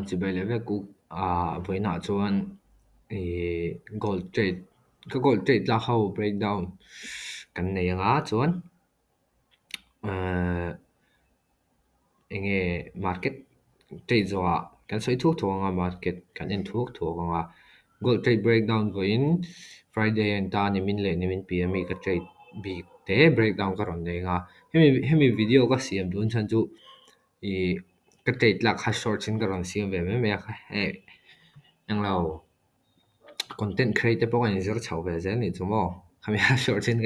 Chỉ bây giờ về cú với nãy chuan gold trade cái gold trade là how breakdown cái này ngã chuan enge market trade zo kan soi thu thu nga market kan en thu thu nga gold trade breakdown in Friday and ta ni min le ni min pm ka trade bi te breakdown ka ron ne nga hemi video ka siam dun chan chu i ka trade lak ha short sin ka ron siam ve me kha yang lo content creator pawh kan zir chho ve zen ni chumo kami ha short sin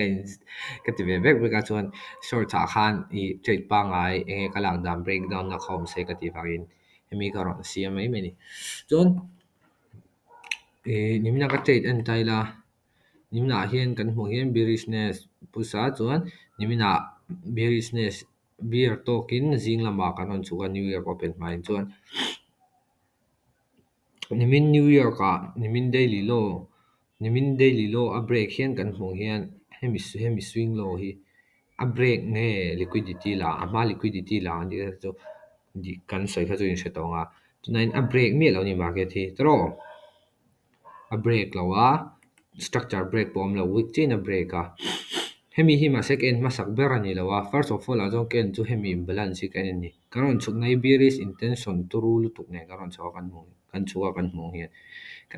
ka ti ve vek ka chuan short cha khan I trade pa ngai enge ka lang dam breakdown na khom se ka ti vakin hemi ka ron siam mai mai ni chuan nimna ka trade en tai la nimna hian kan hmu hian bearishness pusa chuan nimina bearishness bear token zing lama kan on chuka new year open mai chuan nimin new year ka nimin daily low a break hian kan hmu hian hemi swing low hi a break nge liquidity la ama liquidity la ani chu di kan soi kha chu in hretonga tunain a break mi lo ni market hi tro a break lawa structure break pom lo week chain a break a hemi hi ma second ma sak ber ani lawa first of all a jong ken chu hemi imbalance hi kan ni karon chuk nai bearish intention turu lu tuk ne karon chaw kan chuwa kan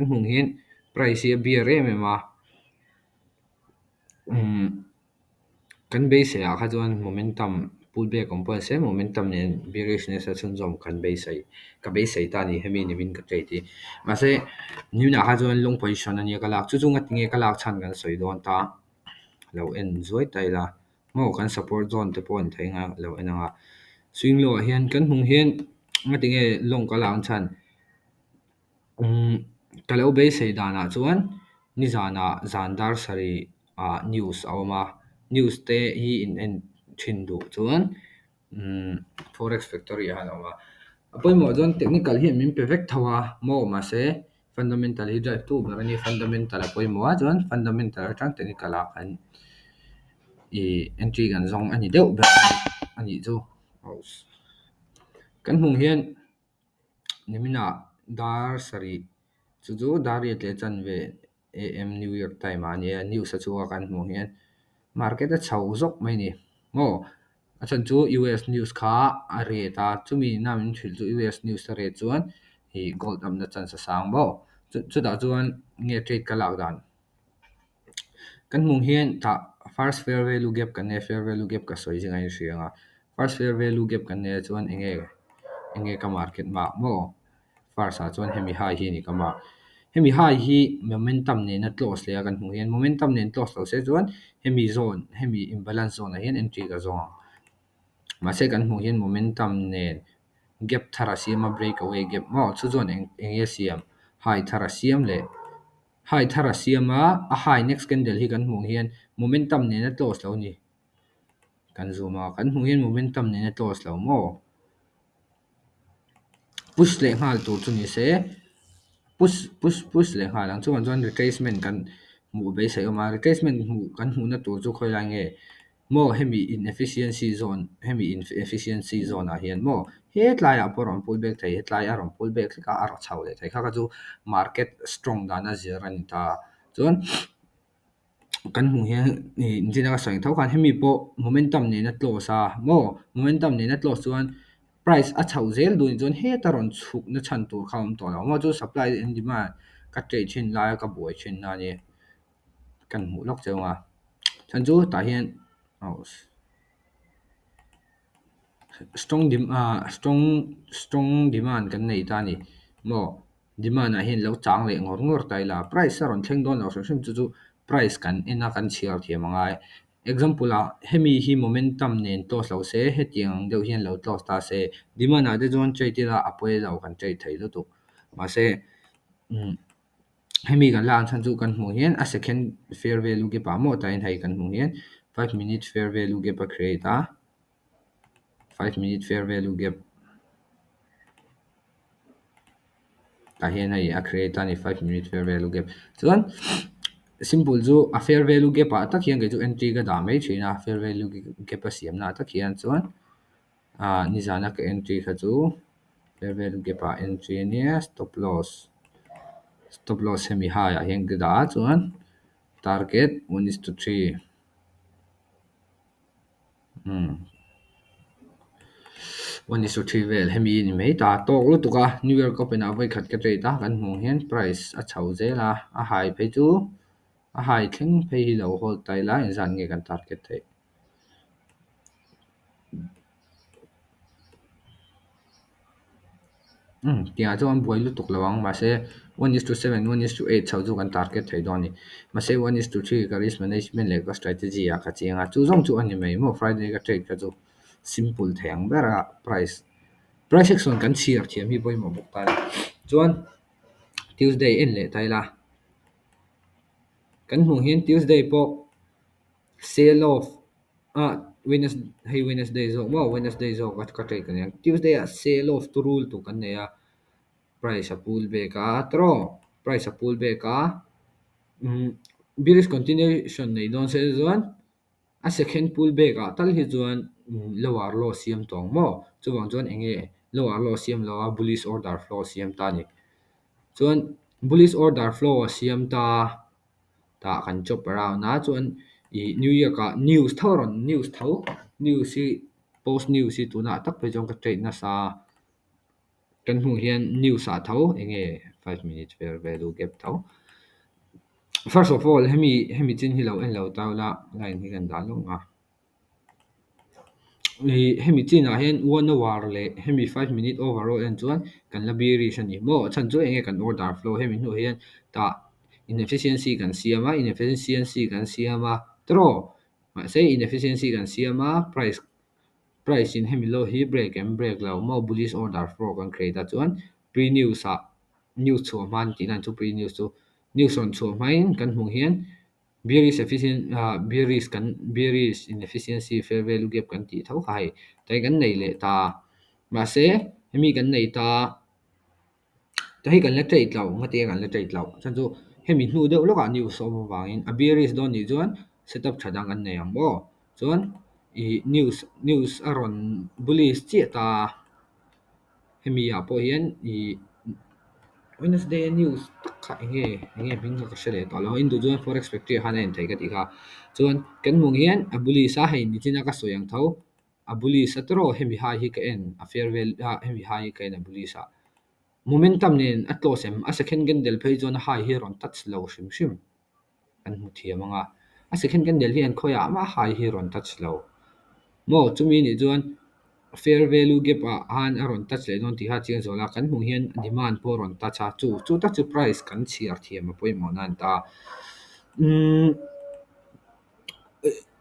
hmu hian price hi a bear em ema kan base ya kha chuan momentum pullback on point se momentum nen bearishness a chun zom kan base ai ka base ai ta ni hemi ni min ka trade ti ma se new na kha chuan long position ani ka lak chu chunga tinge ka lak chan kan soi don ta lo en zoi tai la mo kan support zone te pon thai nga lo enanga swing low hian kan hmu hian nga tinge long ka lang chan kalau be sei dana chuan ni zana zandar sari news awma news te hi in en thin du chuan forex factory han awma apoi mo jon technical hi min perfect thawa mo ma se fundamental hi drive tu berani fundamental apoi mo chuan fundamental atang technical a kan entry kan zong ani deuh ber ani chu kan hmu hian nimina dar sari chu chu dar ye tle chan ve am new york time ania news a chuwa kan hmu hian market a chho zok mai ni mo a chan chu us news kha a re ta chumi namin thil chu us news a re chuan hi gold am na chan sa sang bo chu da chuan nge trade ka lak dan kan hmu hian ta first fair value gap kan ne fair value gap ka soi jinga in hrianga first fair value gap kan ne chuan enge ka market ma mo first a chuan hemi high hi ni kama hemi high hi momentum ne na close le kan hmu hian momentum ne close lo se chuan hemi zone hemi imbalance zone a hian entry ka zong ma se kan hmu hian momentum ne gap thara siam a breakaway gap mo chu zone enge siam high thara siam le high thara siam a high next candle hi kan hmu hian momentum ne na close lo ni kan zoom a kan hmu hian momentum ne na close lo mo push le ngal tur chu ni se push le ngal ang chuan retracement kan mu be sai ma retracement mu kan hu na tur chu khoi lai nge mo hemi inefficiency zone hemi inefficiency zone a hian mo hetlai a poron pullback thai hetlai a ron pullback ka aro chau le thai kha ka chu market strong dana zir ani ta chuan kan hmu hian injina ka saing tho khan hemi po momentum ne na close a mo momentum ne na close chuan price a chho zel du chuan he ta ron chuk na chan tur khawm to lo mo chu supply and demand ka trade chin lai ka buai chin na ni kan hmu lok cheunga chan chu ta hian strong demand kan nei ta ni mo demand a hian lo chang le ngor ngor tai la price a ron thleng don lo hrim chu chu price kan ena kan chiar thiam angai example a hemi hi momentum nen to lo se hetiang deuh hian lo to ta se demand a de zon trade la apoi lo kan trade thei lu tu ma se hemi kan la chan chu kan hmu hian a second fair value gap a mo ta in hai kan hmu hian 5 minute fair value gap a create a 5 minute fair value gap ta hian hei a create ani 5 minute fair value gap chuan simple chu a fair value gap a tak hian ke chu entry ka da mai thina fair value gap a siam na tak hian chuan ni zana ka entry kha chu fair value gap entry nia stop loss semi high hian ka da chuan target 1:3 1:3 vel hemi ni mai ta tok lu tuka new year open a vai khat ka trade ta kan hmu hian price a chho zela a high phei chu a high thleng phei hi lo hold tai la in zan nge kan target thei tia chuan buai lu tuk lawang ma se 1:7 1:8 chho chu kan target thei dawn ni ma se 1:3 ka risk management le ka strategy a ka chenga chu zong chu ani mai mo friday ka trade ka chu simple theng bera price action kan chiar thiam hi boimo buk ta chuan tuesday en le tai la kan hmu hian tuesday po sell off Wednesday zo mo Wednesday zo ka trade kan tuesday a sell off to rule tu kan ne ya price a pullback a tro price a pullback a bearish continuation nei don se zuan a second pullback a tal hi chuan lower low siam tong mo chuwang chuan enge lower low siam lower bullish order flow siam ta ni chuan bullish order flow siam ta kan chop around na chuan I new year ka news thoron news hi post news hi tuna tak pe jong ka trade na sa kan hmu hian news a tho enge 5 minutes fair value gap tho first of all hemi chin hi lo en lo taula line hi kan da long a hemi chin a hian one hour le hemi 5 minute overall en chuan kan la bearish ani mo chan chu enge kan order flow hemi hnu hian ta inefficiency kan siama inefficiency kan siama tro ma sei inefficiency kan siama price in hemi low hi break lo mo bullish order flow kan create a chuan pre news a news chu man ti nan chu pre news chu news on chu main kan hmu hian bearish inefficiency fair value gap kan ti tho khai tai kan nei le ta ma se hemi kan nei ta hi kan la trade lo ngate kan la trade lo chan chu hemi hnu deuh loka news om wangin a bearish don ni chuan setup thadang an nei ang mo chuan news aron bullish chi ta hemi a po hian Wednesday news takha enge bing ka shele to lo in du chuan forex factory han en thei ka ti kha chuan kan mung hian a bullish a hei ni china ka soyang tho a bullish atro hemi high hi ka en a fair value hemi high ka en a bullish a momentum nen a tlosem a second candle phei chuan a high hi ron touch low shim kan hmu thiamanga a second candle hi an khoya ama high hi ron touch low mo chumi ni chuan fair value gap a han aron touch le don ti ha chiang zola kan hmu hian demand po ron touch a chu ta chu price kan chiar thiam a poimo nan ta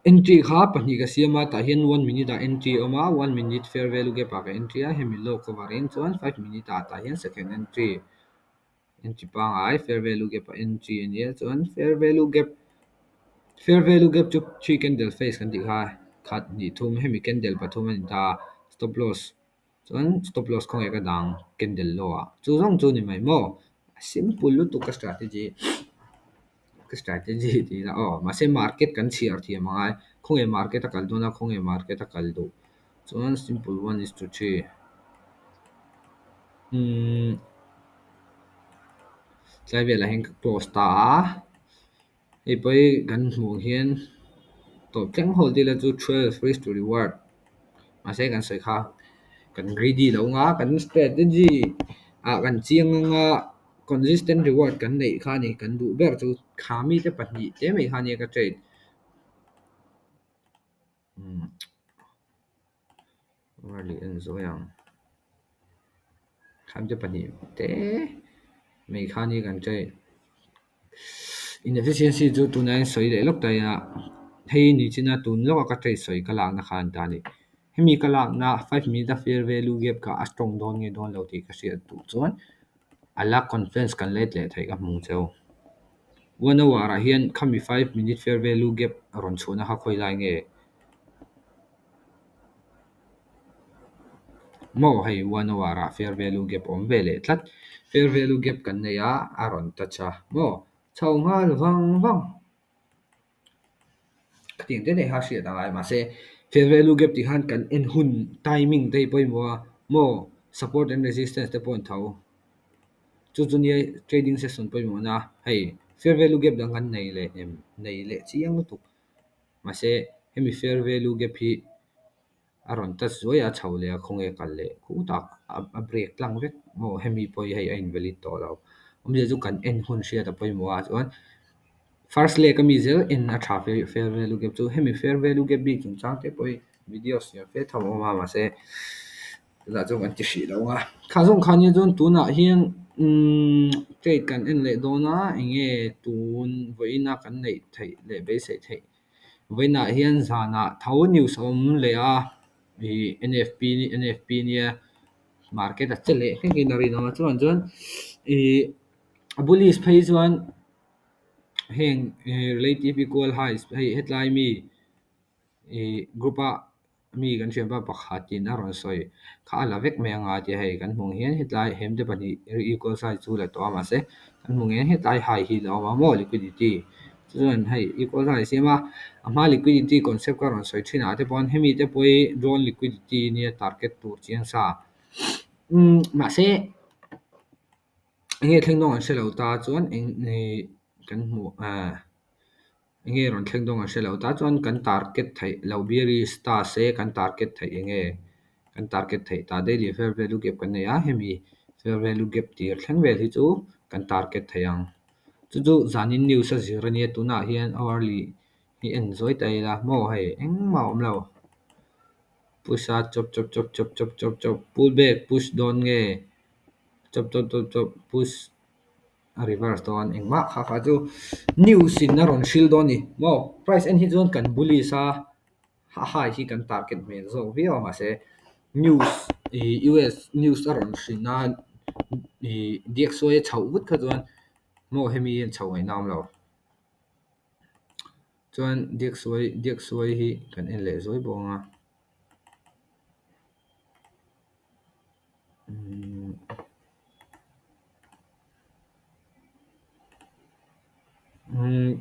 entry kha pahnih ka siama ta hian 1 minute a entry oma 1 minute fair value gap a ka entry a hemi low cover in chuan 5 minute a ta hian second entry pa ngai fair value gap a entry ania chuan fair value gap chu 3 candle face kan ti kha khat ni thum hemi candle pathum an ta stop loss chuan stop loss khong eka dang candle low a chu zong chu ni mai mo simple lu tu ka strategy ti na ma se market kan chiar thi mangai khong e market a kal dona khong e market a kal do chuan simple 1:3 tlai vela hen post ta ei poi kan hmu hian top tleng hol dila chu 12 risk to reward ma se kan soi kha kan greedy lo nga kan strategy kan chiang nga consistent reward kan nei kha ni kan du ber chu khami te pahnih te mai kha ni ka trade early and zo yang kham te pahnih te mai kha ni kan trade inefficiency chu tunai soi le lok ta ya hei ni china tun lo ka trade soi ka lang na khan ta ni hemi ka lang na 5 minute fair value gap ka a strong don nge don lo ti ka sia tu chuan ala conference kan let le thai ka hmu cheu 1 hour a hian khami 5 minute fair value gap ron chhuna kha khoi lai nge mo hei 1 hour a fair value gap om vele tlat fair value gap kan nei a aron tacha mo chau ngal wang ting te nei ha sia ta lai ma se fair value gap ti han kan en hun timing dei poi mo support and resistance te point thau chu chu ni trading session poi mo na hei fair value gap dang kan nei le em nei le chiang tu ma se hemi fair value gap hi aron ta zuaya chhole a khonge kal le ku ta a break tlang vek mo hemi poi hei a invalid to lo je chu kan en hun sia ta poi mo a chuan first le kami zel in a tha fair value gap chu hemi fair value gap bi chung chang te poi videos ya fe thamo ma se la chu kan ti hri lo nga kha zong khan ye zon tu na hian trade kan en le do na enge tun voina kan nei thei le be se thei voina hian zana thau news om le a i NFP ni NFP nia market a chele ke ki nari no chuan chuan i bullish phase chuan heng relative equal highs hei headline mi grupa mi kan thiam pa pakhatin a ron soi kha ala vek me anga ti hei kan hmung hian hetlai hem te pani equal size chu la to ma se kan hmung hian hetlai high hi lo ma mo liquidity chuan hei equal size sema ama liquidity concept ka ron soi thina te pon hemi te poi drawn liquidity ni target tur chiang sa ma se nge thleng dong an selo ta chuan eng nei kan hmu nge ron thleng dong an selo ta chuan kan target thai lo biri star se kan target thai nge kan target thai ta daily fair value gap kan nei a hemi fair value gap tir thleng vel hi chu kan target thai ang chu chu zanin news a zir ania tuna hian hourly hi en zoi tai la mo hei engma om lo push a chop pull back push down nge chop push a reverse don engma kha kha chu news in na ron shil don ni mo price and hi zon kan bully sa ha ha hi kan target me zo vi ma se news US news a ron shina DXY chau vut kha chuan mo hemi en chau ai nam lo chuan DXY hi kan en le zoi bonga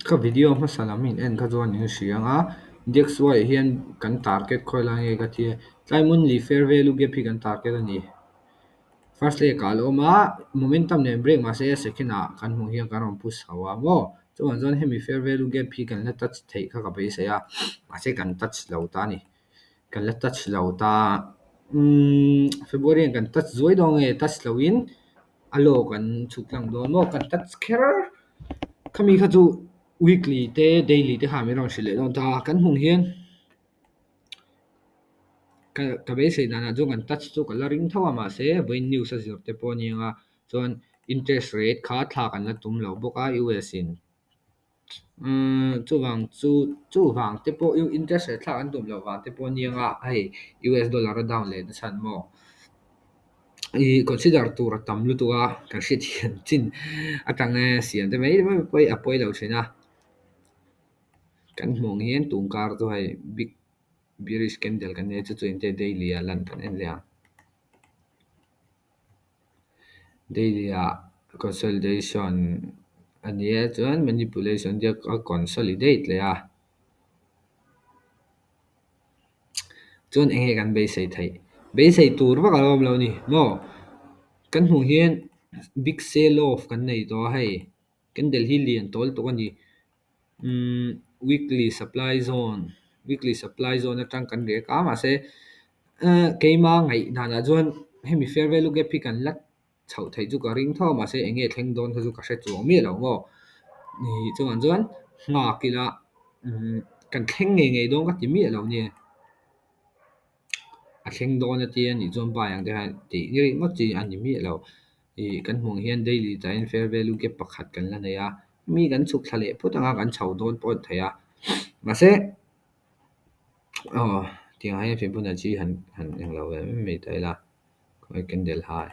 ka video ma salamin en kha chuan in hrianga DXY hian kan target khoi la nge ka thi tlai mun li fair value gap hi kan target ani first le ka lo ma momentum ne break ma se second a kan hmu hian kan ron push hawa mo chuan zon hemi fair value gap hi kan la touch thei kha ka bai se a ma se kan touch lo ta ni kan la touch lo ta February kan touch zoi dong e touch lo in alo kan chuk lang don mo kan touch kher khami kha chu weekly te daily te ha mi rong shile don ta kan hmu hian ka be sei dana jo kan touch chu ka la ring thawa ma se boin news a zir te pawh nia chuan interest rate kha thla kan la tum lo boka US in chu wang te pawh interest rate thla kan tum lo wang te pawh nia nga hei US dollar a down le na chan mo i consider tur tam lu tua kan hrit hian chin atang sian te mai poi a poi lo thina kan hmong hian tungkar chu hei big bearish candle kan ne chu chu inte daily a lan kan en liang daily a consolidation ania chuan manipulation dia a consolidate le a chuan enge kan be sei thei be sei tur va kalom lo ni mo kan hmu hian big sell off kan nei to hei candle hi lian tol to ani weekly supply zone atang kan re ka ma se keima ngai na na chuan hemi fair value gap hi kan lat chho thei chu ka ring thaw ma se enge thleng don kha chu ka hre chuang mi lo mo ni chuan nga kila kan thleng nge nge dong ka ti mi lo ni a thleng don a ti ani chuan ba yang te han ti ni ri mo chi ani mi lo kan hmung hian daily time fair value gap pakhat kan la nei a mi kan chuk thale putanga kan chho don pon theya ma se tiếng hay Fibonacci hẳn hẳn lâu rồi mấy tay là coi candle high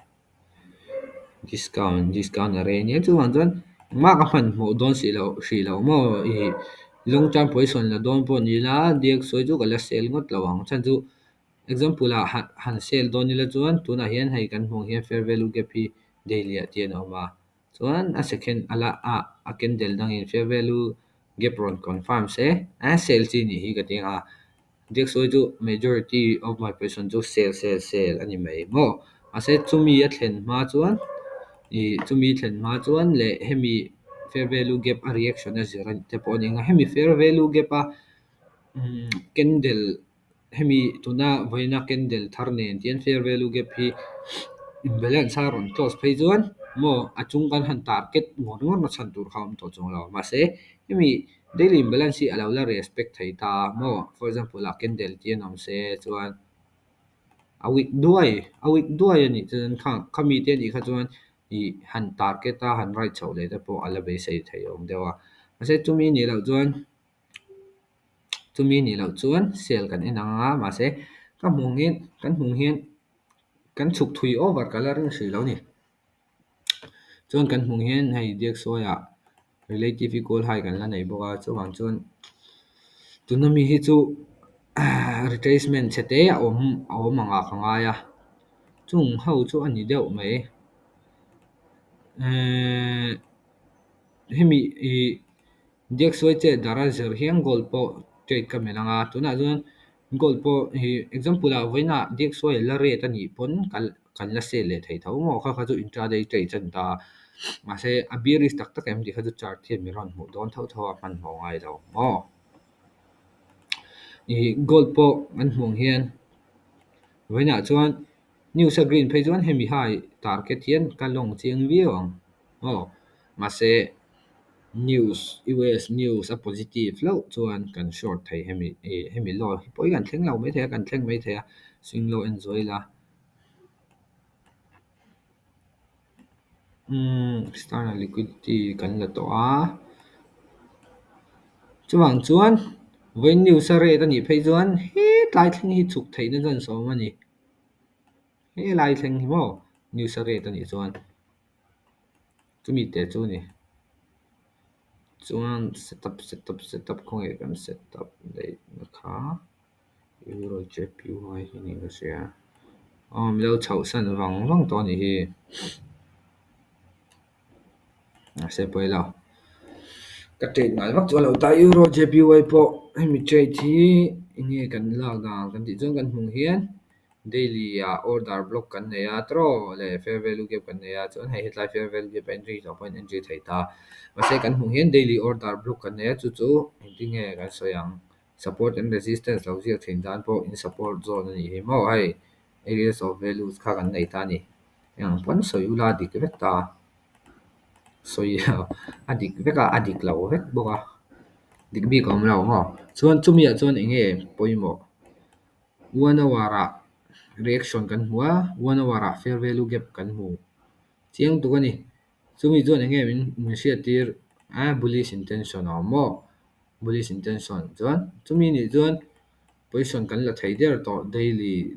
discount ở đây nhé chứ hoàn toàn mà các phần một đòn xì lâu mà long term position là đòn bốn như là điếc soi chú cái là sell ngót lâu hàng chân chú example là hẳn sell đòn như là chuan tu na hian hay kan hong hian fair value gap hi daily at tiền mà chuan a second ala a candle dang in fair value gap ron confirm se a sell chi ni hi ka ting a Dix so chu majority of my person chu sell ani mai mo ase chumi a thlen hma chuan chumi thlen hma chuan le hemi fair value gap a reaction a zir te pawh ni nga hemi fair value gap a candle hemi tuna voina candle thar nen tian fair value gap hi imbalance a rawn close phei chuan mo a chung kan han target ngon ngon na chan tur khawm to chung lo ma se hemi daily imbalance hi alo la respect thei ta mo for example a candle tian om se chuan a week duai ani chuan khami te ni kha chuan han target a han right chho le te pawh ala be sei thei awm dewa ma se chumi ni lo chuan sale kan enang a ma se kan hmung hian kan chuk thui over coloring hrui lo ni chuan kan hmung hian hei DXY a relative equal high kan la nei boka chuwang chuan tunami hi chu retracement chete a awm anga ka ngaia chung ho chu ani deuh mai hemi DXY che dara zer hian gold pawh trade ka melanga tuna chuan gold pawh example a voina DXY la rate ani pon kan la sell le thei tho mo kha kha chu intraday trade chan ta ma se a bearish tak tak em di kha chu chart thiam mi ron hmuh dawn tho tho a hman hmo ngai lo mo gold pawh an hmung hian voina chuan news a green phei chuan hemi high target hian ka long chiang viawng ma se news US news a positive lo chuan kan short thei hemi law poi kan thleng lo mai thei kan thleng mai thei a swing low enjoy la external liquidity kan la to a chuwang chuan voin news a rate ani phei chuan he tlai thleng hi chuk theina chan sawm ani he lai thleng hi mo news a rate ani chuan chumi te chu ni chuan setup khaw nge kan setup dei na kha euro JPY hi ni ka sia milo chho san wang wang to ni hi se poi lo ka trade ngal vak chu lo ta euro JPY pawh hemi trade hi inge kan la gang kan ti chuan kan hmung hian daily order block kan nei a tro le fair value gap kan nei a chuan hei hetlai fair value gap entry to point entry thei ta ma se kan hmung hian daily order block kan nei a chu chu nge kan soyang support and resistance lo ziak thin dan pawh in support zone ani hi mo hei areas of values kha kan nei ta ni yang pon soi ula dik vek ta soi adik veka adik lo vek boka dik bi kom lo mo chuan chumi a chuan enge poimo 1 hour reaction kan hmua 1 hour fair value gap kan hmu chiang tu ani chumi chuan enge min hriat tir bullish intention a mo bullish intention chuan chumi ni chuan position kan la thei der to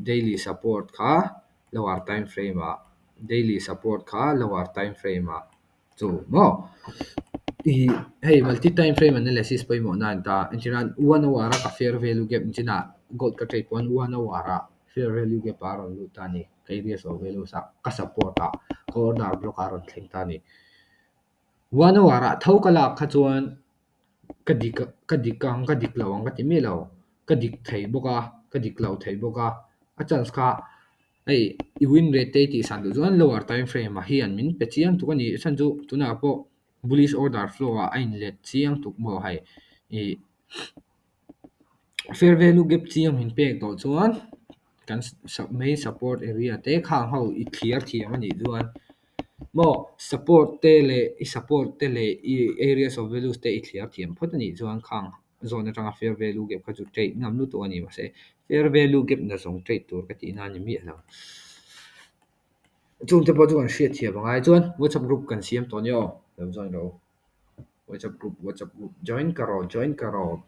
daily support kha lower time frame a daily support kha lower time frame a chu mo hei multi time frame analysis poimo nan ta intiran 1 hour ka fair value gap china gold ka trade pon 1 hour fair value gap aron lu ta ni areas of value sa ka support a corner block aron thleng ta ni 1 hour thau kala kha chuan ka dik lawang ka ti mi lo ka dik thei boka ka dik lo thei boka a chance kha ei I win rate te ti san du chuan lower time frame a hi an min pe chiang tu ani san chu tuna pawh bullish order flow a in let chiang tuk mo hai fair value gap chiang min pek to chuan kan main support area te khang ho I clear thiam ani chuan mo support te le areas of values te I clear thiam phot ani chuan khang zone atanga fair value gap kha chu trade ngam nu to ani ma se fair value gap na zong trade tur ka ti na ni mi lo chung te pawh chu kan hriat thiam angai chuan WhatsApp group kan siam to ni aw lo join lo WhatsApp group join karo